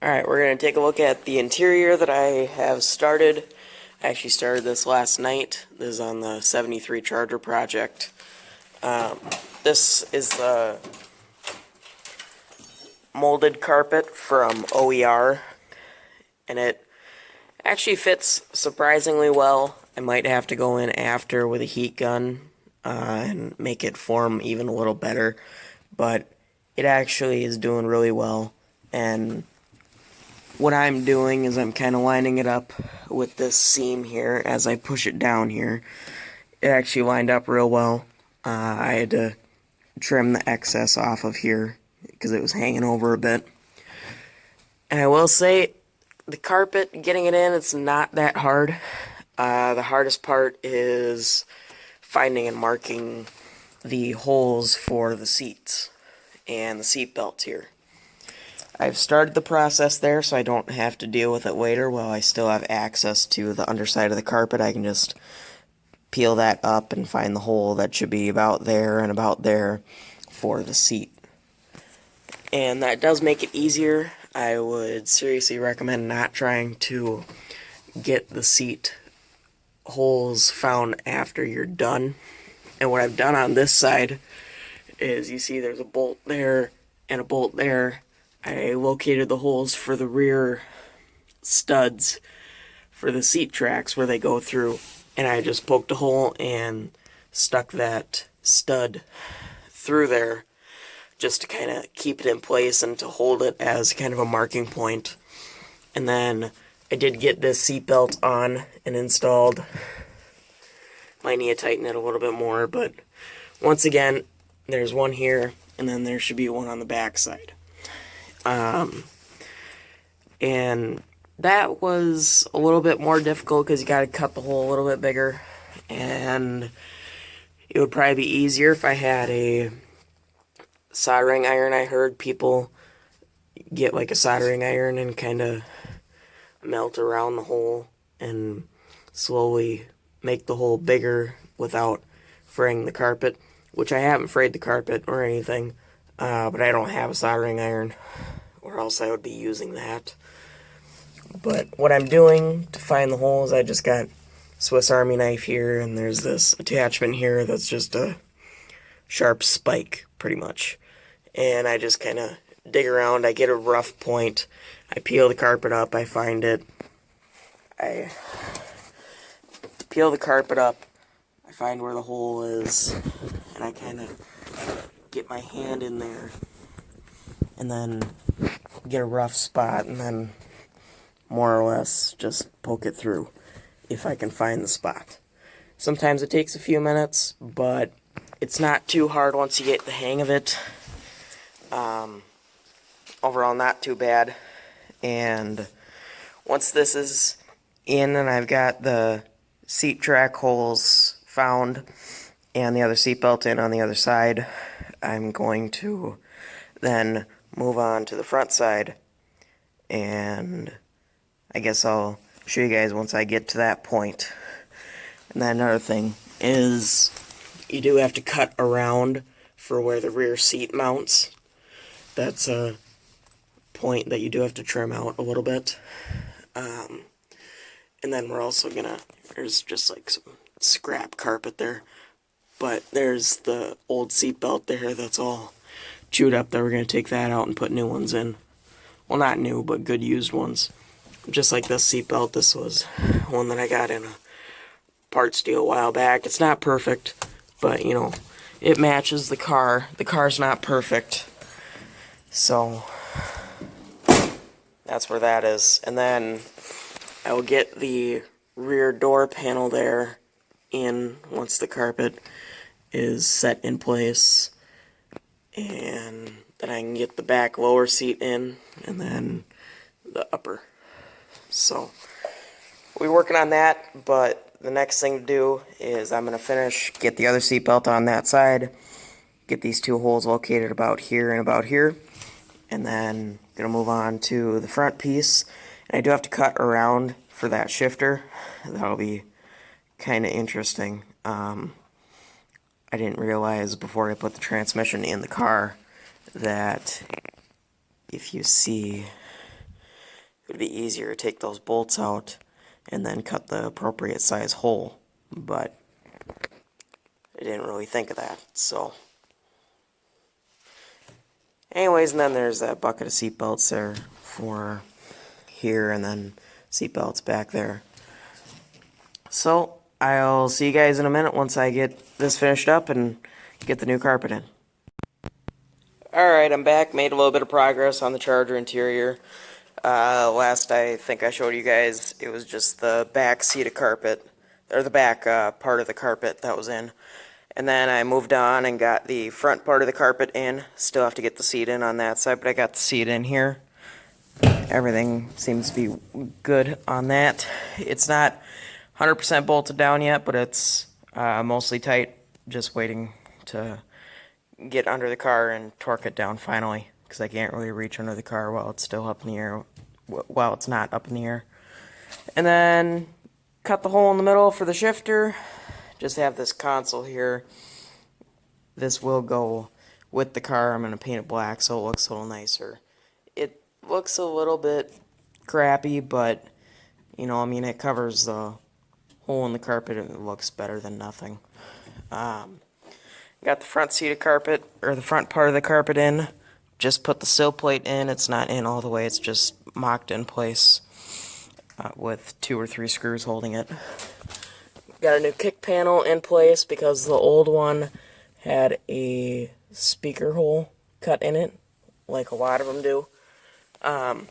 Alright, we're going to take a look at the interior that I have started. I actually started this last night. This is on the 73 Charger project. This is the molded carpet from OER, and it actually fits surprisingly well. I might have to go in after with a heat gun and make it form even a little better, but it actually is doing really well. And what I'm doing is I'm kind of lining it up with this seam here as I push it down here. It actually lined up real well. I had to trim the excess off of here because it was hanging over a bit. And I will say, the carpet, getting it in, it's not that hard. The hardest part is finding and marking the holes for the seats and the seat belts here. I've started the process there so I don't have to deal with it later while I still have access to the underside of the carpet. I can just peel that up and find the hole that should be about there and about there for the seat. And that does make it easier. I would seriously recommend not trying to get the seat holes found after you're done. And what I've done on this side is, you see there's a bolt there and a bolt there. I located the holes for the rear studs for the seat tracks where they go through, and I just poked a hole and stuck that stud through there just to kind of keep it in place and to hold it as kind of a marking point. And then I did get this seat belt on and installed. Might need to tighten it a little bit more, but once again, there's one here, and then there should be one on the back side. And that was a little bit more difficult because you got to cut the hole a little bit bigger, and it would probably be easier if I had a soldering iron. I heard people get like a soldering iron and kind of melt around the hole and slowly make the hole bigger without fraying the carpet, which I haven't frayed the carpet or anything, but I don't have a soldering iron, or else I would be using that. But what I'm doing to find the holes, I just got Swiss Army knife here, and there's this attachment here that's just a sharp spike, pretty much. And I just kind of dig around, I get a rough point, I peel the carpet up, I find it, I peel the carpet up, I find where the hole is, and I kind of get my hand in there, and then get a rough spot, and then more or less just poke it through if I can find the spot. Sometimes it takes a few minutes, but it's not too hard once you get the hang of it. Overall, not too bad. And once this is in and I've got the seat track holes found and the other seat belt in on the other side, I'm going to then move on to the front side, and I guess I'll show you guys once I get to that point. And then another thing is, you do have to cut around for where the rear seat mounts. That's a point that you do have to trim out a little bit. And then we're also gonna, there's just like some scrap carpet there, but there's the old seat belt there that's all chewed up that we're gonna take that out and put new ones in. Well, not new, but good used ones. Just like this seat belt, this was one that I got in a parts deal a while back. It's not perfect, but you know, it matches the car. The car's not perfect, so that's where that is. And then I will get the rear door panel there in once the carpet is set in place, and then I can get the back lower seat in, and then the upper. So we're working on that, but the next thing to do is I'm going to finish, get the other seat belt on that side, get these two holes located about here and about here, and then going to move on to the front piece. And I do have to cut around for that shifter. That'll be kind of interesting. I didn't realize before I put the transmission in the car that if you see it would be easier to take those bolts out and then cut the appropriate size hole, but I didn't really think of that. So anyways, and then there's that bucket of seat belts there for here, and then seat belts back there. So I'll see you guys in a minute once I get this finished up and get the new carpet in. Alright, I'm back. Made a little bit of progress on the Charger interior. Last I think I showed you guys, it was just the back seat of carpet, or the back part of the carpet that was in. And then I moved on and got the front part of the carpet in. Still have to get the seat in on that side, but I got the seat in here. Everything seems to be good on that. It's not 100% bolted down yet, but it's mostly tight. Just waiting to get under the car and torque it down finally, because I can't really reach under the car while it's still up in the air, while it's not up in the air. And then cut the hole in the middle for the shifter. Just have this console here. This will go with the car. I'm going to paint it black so it looks a little nicer. It looks a little bit crappy, but you know, I mean, it covers the hole in the carpet and it looks better than nothing. Got the front seat of carpet, or the front part of the carpet in. Just put the sill plate in. It's not in all the way, it's just mocked in place with 2 or 3 screws holding it. Got a new kick panel in place because the old one had a speaker hole cut in it, like a lot of them do. And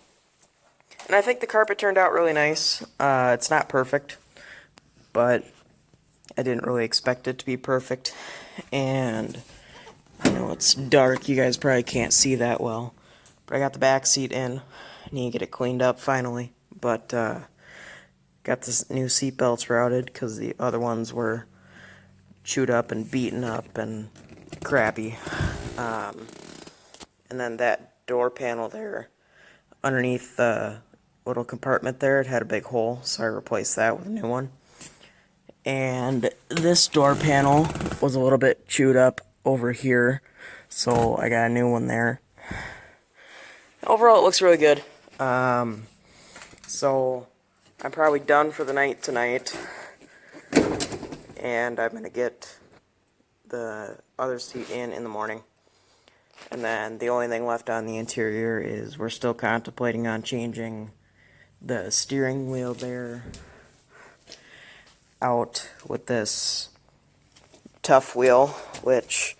I think the carpet turned out really nice. It's not perfect, but I didn't really expect it to be perfect. And I know it's dark, you guys probably can't see that well, but I got the back seat in. I need to get it cleaned up finally, but got this new seat belts routed because the other ones were chewed up and beaten up and crappy. And then that door panel there underneath the little compartment there, it had a big hole, so I replaced that with a new one. And this door panel was a little bit chewed up over here, so I got a new one there. Overall, it looks really good. So I'm probably done for the night tonight, and I'm going to get the other seat in the morning. And then the only thing left on the interior is we're still contemplating on changing the steering wheel there out with this tough wheel, which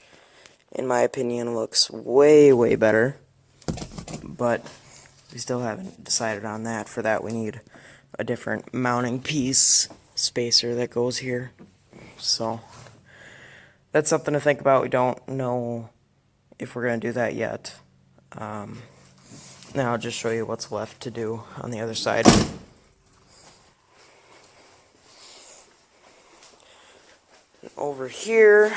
in my opinion looks way better, but we still haven't decided on that. For that we need a different mounting piece spacer that goes here, so that's something to think about. We don't know if we're going to do that yet. Now I'll just show you what's left to do on the other side. Over here,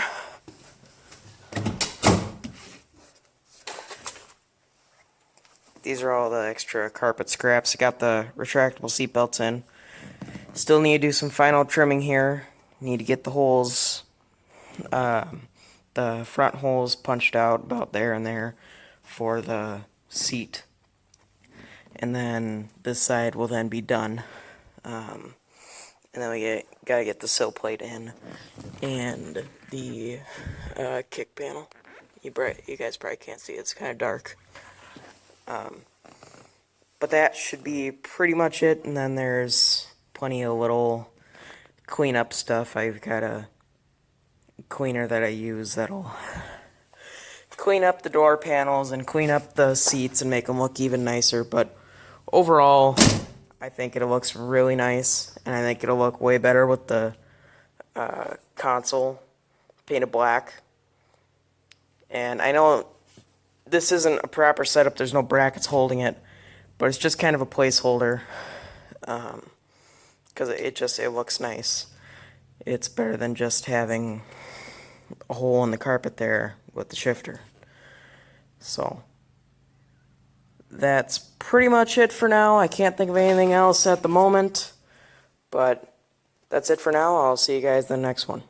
these are all the extra carpet scraps. I got the retractable seat belts in. Still need to do some final trimming here. Need to get the holes, the front holes punched out about there and there for the seat. And then this side will then be done. And then we gotta get the sill plate in and the kick panel. You guys probably can't see it, it's kind of dark. But that should be pretty much it, and then there's plenty of little cleanup stuff. I've got a cleaner that I use that'll clean up the door panels and clean up the seats and make them look even nicer, but overall I think it looks really nice, and I think it'll look way better with the console painted black. And I know this isn't a proper setup, there's no brackets holding it, but it's just kind of a placeholder, because it looks nice. It's better than just having a hole in the carpet there with the shifter. So that's pretty much it for now. I can't think of anything else at the moment, but that's it for now. I'll see you guys in the next one.